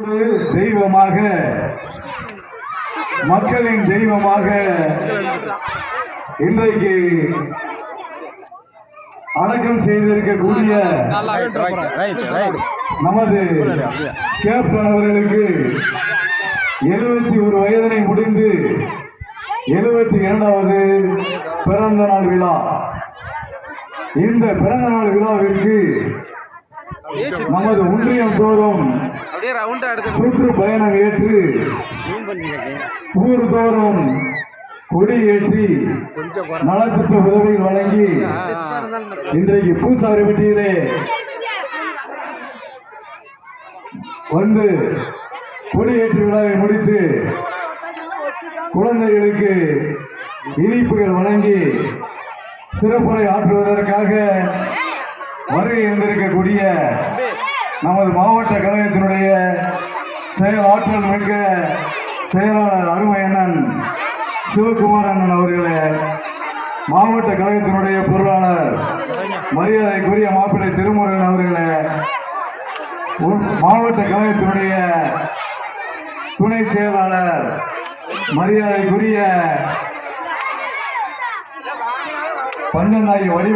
தெய்வமாக, மக்களின் தெய்வமாக இன்றைக்கு அடக்கம் செய்திருக்கக்கூடிய நமது கேப்டன் அவர்களுக்கு 71 வயதினை முடிந்து 72வது பிறந்த நாள் விழா. இந்த பிறந்த நாள் விழாவிற்கு நமது ஒன்றியம் தோறும் சுற்றுப்பயணம் ஏற்று ஊர் தோறும் கொடி ஏற்றி நலத்திட்ட உதவிகள் வழங்கி இன்றைக்கு பூசாரிப்பட்டியிலே வந்து கொடியேற்று விழாவை முடித்து குழந்தைகளுக்கு இனிப்புகள் வழங்கி சிறப்புரை ஆற்றுவதற்காக வருகை இருந்திருக்கக்கூடிய நமது மாவட்ட கழகத்தினுடைய செயல் ஆற்றல் மிக்க செயலாளர் அருமை அண்ணன் சிவகுமார் அண்ணன் அவர்களே, மாவட்ட கழகத்தினுடைய பொருளாளர் மரியாதைக்குரிய மாப்பிள்ளை திருமுருகன் அவர்களே, மாவட்ட கழகத்தினுடைய துணை செயலாளர் மரியாதைக்குரிய பஞ்சநாயகி வடி